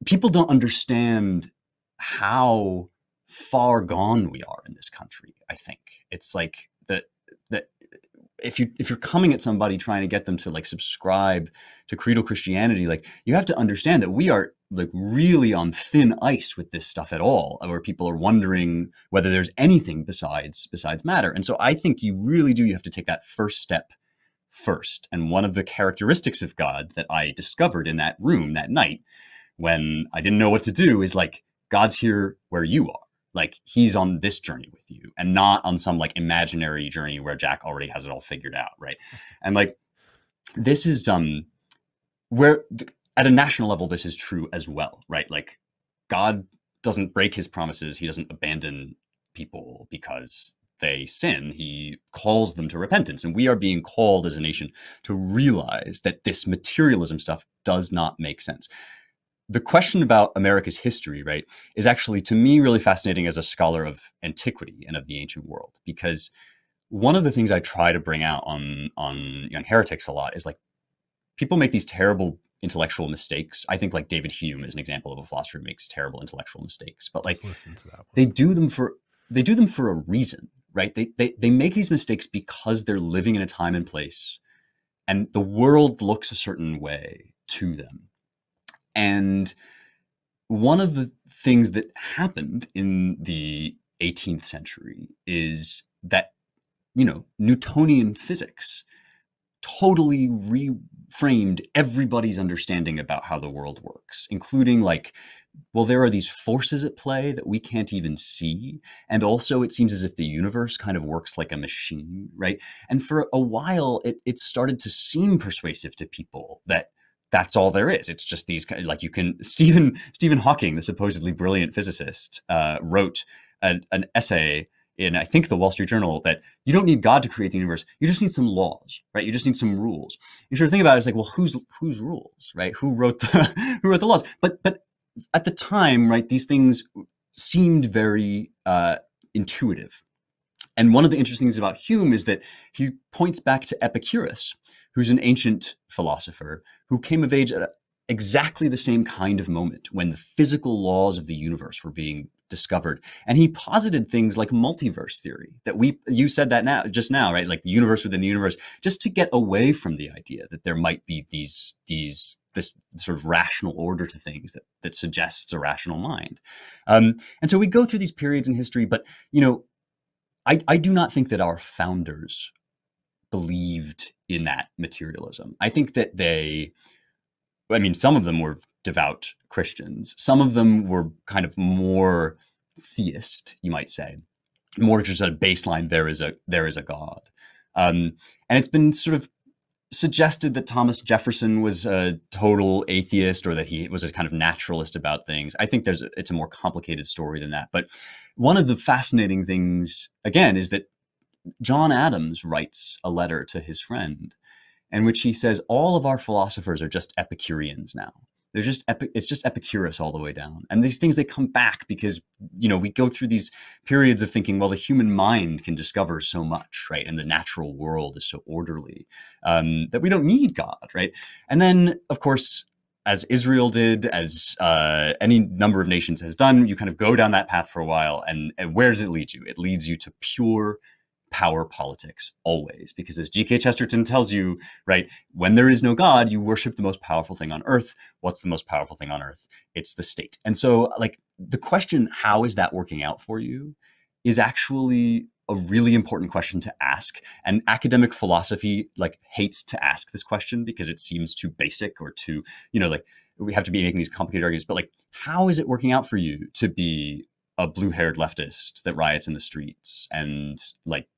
people don't understand how far gone we are in this country. I think it's like that if you're coming at somebody trying to get them to like subscribe to creedal Christianity, like you have to understand that we are like really on thin ice with this stuff at all, where people are wondering whether there's anything besides matter. And so I think you have to take that first step first. And one of the characteristics of God that I discovered in that room that night when I didn't know what to do is like, God's here where you are. Like he's on this journey with you and not on some like imaginary journey where Jack already has it all figured out. Right. And like, this is where at a national level, this is true as well. Right. Like God doesn't break his promises. He doesn't abandon people because they sin. He calls them to repentance. And we are being called as a nation to realize that this materialism stuff does not make sense. The question about America's history, right, is actually, to me, really fascinating as a scholar of antiquity and of the ancient world, because one of the things I try to bring out on Young Heretics a lot is like people make these terrible intellectual mistakes. I think like David Hume is an example of a philosopher who makes terrible intellectual mistakes, but like they do them for a reason, right? They make these mistakes because they're living in a time and place, and the world looks a certain way to them. And one of the things that happened in the 18th century is that, Newtonian physics totally reframed everybody's understanding about how the world works, including like, well, there are these forces at play that we can't even see. And also it seems as if the universe kind of works like a machine, right? And for a while, it started to seem persuasive to people that that's all there is. It's just these, like Stephen Hawking, the supposedly brilliant physicist, wrote an essay in, I think, the Wall Street Journal that you don't need God to create the universe. You just need some laws, right? You just need some rules. You sort of think about it, it's like, well, whose rules, right? Who wrote the laws? But at the time, right, these things seemed very intuitive. And one of the interesting things about Hume is that he points back to Epicurus, who's an ancient philosopher who came of age at exactly the same kind of moment when the physical laws of the universe were being discovered. And he posited things like multiverse theory that you said that just now, right? Like the universe within the universe, just to get away from the idea that there might be this sort of rational order to things that suggests a rational mind. And so we go through these periods in history, but, I do not think that our founders believed in that materialism. I think that some of them were devout Christians. Some of them were kind of more theist, you might say, more just a baseline. There is a God. And it's been sort of suggested that Thomas Jefferson was a total atheist or that he was a kind of naturalist about things. I think it's a more complicated story than that. But one of the fascinating things, again, is that John Adams writes a letter to his friend in which he says, all of our philosophers are just Epicureans now. It's just Epicurus all the way down. And these things, they come back because, we go through these periods of thinking, well, the human mind can discover so much, right? And the natural world is so orderly that we don't need God, right? And then, of course, as Israel did, as any number of nations has done, you kind of go down that path for a while. And where does it lead you? It leads you to pure power politics always, because as G.K. Chesterton tells you, right, when there is no God, you worship the most powerful thing on earth. What's the most powerful thing on earth? It's the state. And so like the question, how is that working out for you, is actually a really important question to ask. And academic philosophy like hates to ask this question because it seems too basic or too, like we have to be making these complicated arguments, but like, how is it working out for you to be a blue-haired leftist that riots in the streets and like,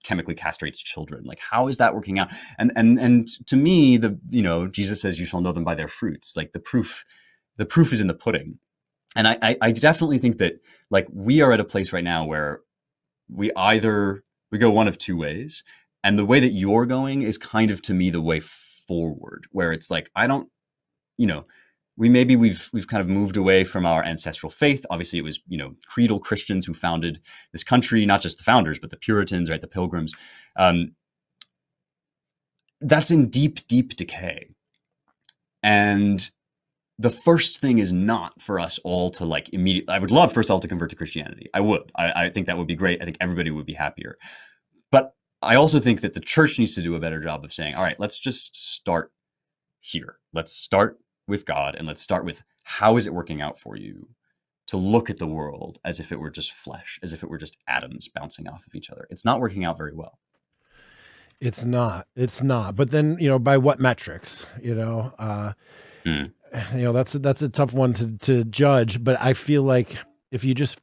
chemically castrates children? Like, how is that working out? And to me, Jesus says, you shall know them by their fruits. Like the proof is in the pudding. And I definitely think that like we are at a place right now where we go one of two ways. And the way that you're going is kind of, to me, the way forward, where it's like, we've kind of moved away from our ancestral faith. Obviously, it was, creedal Christians who founded this country, not just the founders, but the Puritans, right? The Pilgrims. That's in deep, deep decay. And the first thing is not for us all to like immediately. I would love for us all to convert to Christianity. I would. I think that would be great. I think everybody would be happier. But I also think that the church needs to do a better job of saying, all right, let's just start here. Let's start with God, and let's start with how is it working out for you to look at the world as if it were just flesh, as if it were just atoms bouncing off of each other. It's not working out very well. It's not. But then, by what metrics? That's a tough one to judge. But I feel like if you just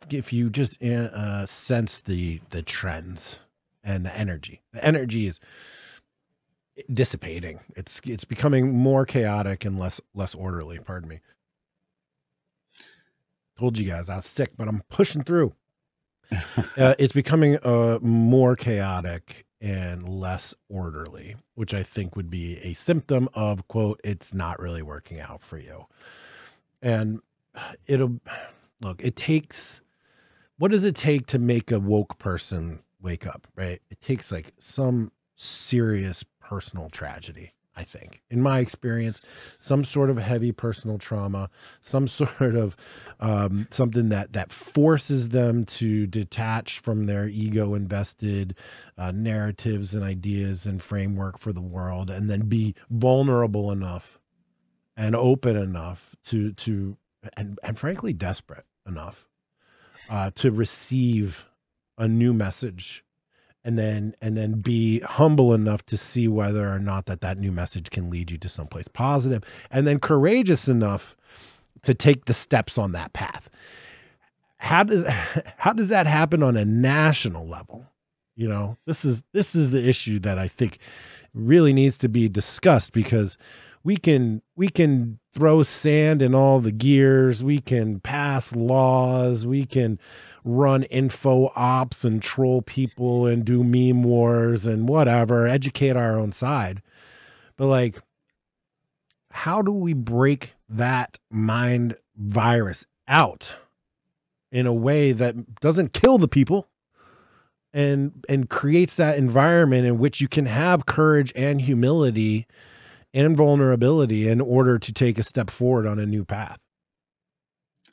sense the trends and the energy is dissipating. It's becoming more chaotic and less orderly. Pardon me. Told you guys I was sick, but I'm pushing through. It's becoming more chaotic and less orderly, which I think would be a symptom of, quote, it's not really working out for you. And it takes, what does it take to make a woke person wake up, right? It takes like some serious personal tragedy. I think, in my experience, some sort of heavy personal trauma, some sort of something that forces them to detach from their ego-invested narratives and ideas and framework for the world, and then be vulnerable enough and open enough and frankly desperate enough to receive a new message. And then be humble enough to see whether or not that new message can lead you to someplace positive, and then courageous enough to take the steps on that path. How does that happen on a national level? This is the issue that I think really needs to be discussed, because we can throw sand in all the gears. We can pass laws. We can run info ops and troll people and do meme wars and whatever, educate our own side. But like, how do we break that mind virus out in a way that doesn't kill the people and creates that environment in which you can have courage and humility and vulnerability in order to take a step forward on a new path?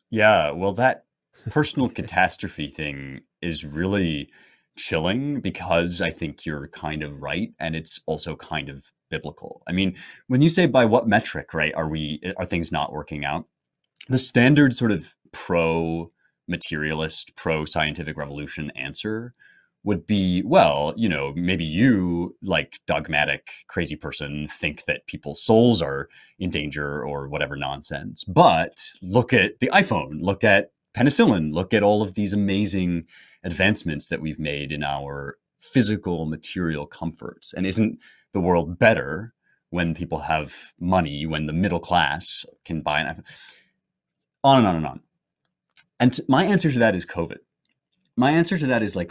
Yeah, well, that personal catastrophe thing is really chilling, because I think you're kind of right, and it's also kind of biblical. I mean, when you say by what metric, right, are things not working out? The standard sort of pro-materialist, pro-scientific revolution answer would be, well, maybe you, like dogmatic crazy person, think that people's souls are in danger or whatever nonsense. But look at the iPhone, look at penicillin, look at all of these amazing advancements that we've made in our physical material comforts. And isn't the world better when people have money, when the middle class can buy an iPhone? On and on and on. And my answer to that is COVID. My answer to that is like,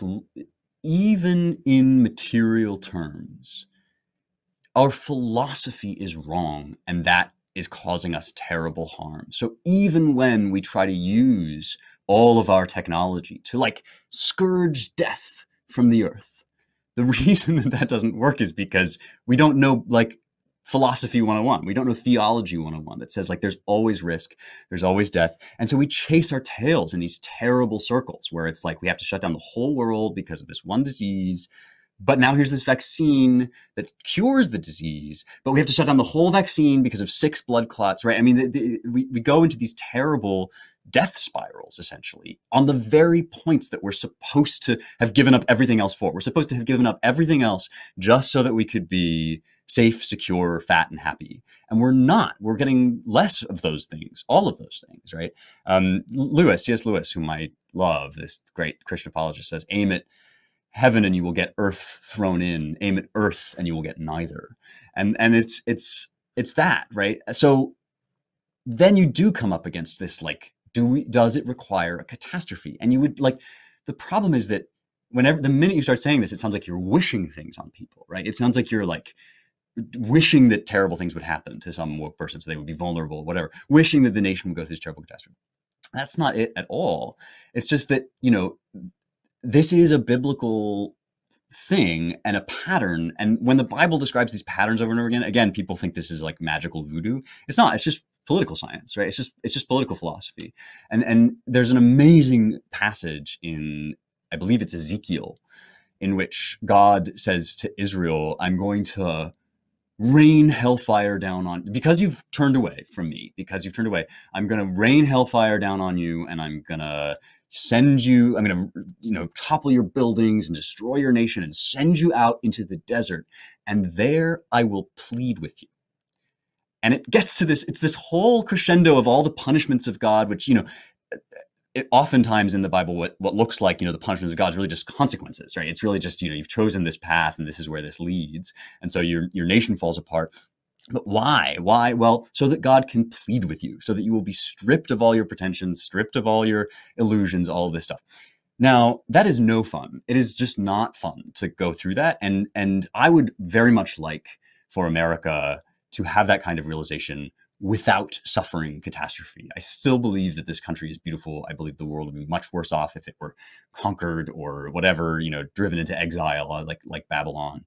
even in material terms, our philosophy is wrong, and that is causing us terrible harm. So even when we try to use all of our technology to like scourge death from the earth, the reason that doesn't work is because we don't know like philosophy 101. We don't know theology 101 that says like there's always risk, there's always death. And so we chase our tails in these terrible circles where it's like we have to shut down the whole world because of this one disease. But now here's this vaccine that cures the disease, but we have to shut down the whole vaccine because of 6 blood clots, right? I mean, we go into these terrible death spirals, essentially, on the very points that we're supposed to have given up everything else for. We're supposed to have given up everything else just so that we could be safe, secure, fat, and happy. And we're not. We're getting less of those things, all of those things, right? C.S. Lewis, whom I love, this great Christian apologist, says, aim at heaven and you will get earth thrown in, aim at earth and you will get neither. And it's that, right? So then you do come up against this, like, does it require a catastrophe? And you would like, the problem is that the minute you start saying this, it sounds like you're wishing things on people, right? It sounds like you're like wishing that terrible things would happen to some woke person so they would be vulnerable, whatever, wishing that the nation would go through this terrible catastrophe. That's not it at all. It's just that, this is a biblical thing and a pattern. And when the Bible describes these patterns over and over again, people think this is like magical voodoo. It's not. It's just political science, right? It's just political philosophy. And there's an amazing passage in, I believe it's Ezekiel, in which God says to Israel, I'm going to rain hellfire down on, because you've turned away from me, I'm going to rain hellfire down on you, and I'm going to topple your buildings and destroy your nation and send you out into the desert. And there I will plead with you. And it gets to this, it's this whole crescendo of all the punishments of God, which, it oftentimes in the Bible, what looks like, the punishments of God is really just consequences, right? It's really just, you've chosen this path and this is where this leads. And so your nation falls apart. But why? Why? Well, so that God can plead with you, so that you will be stripped of all your pretensions, stripped of all your illusions, all of this stuff. Now, that is no fun. It is just not fun to go through that. And I would very much like for America to have that kind of realization without suffering catastrophe. I still believe that this country is beautiful. I believe the world would be much worse off if it were conquered or whatever, driven into exile like Babylon.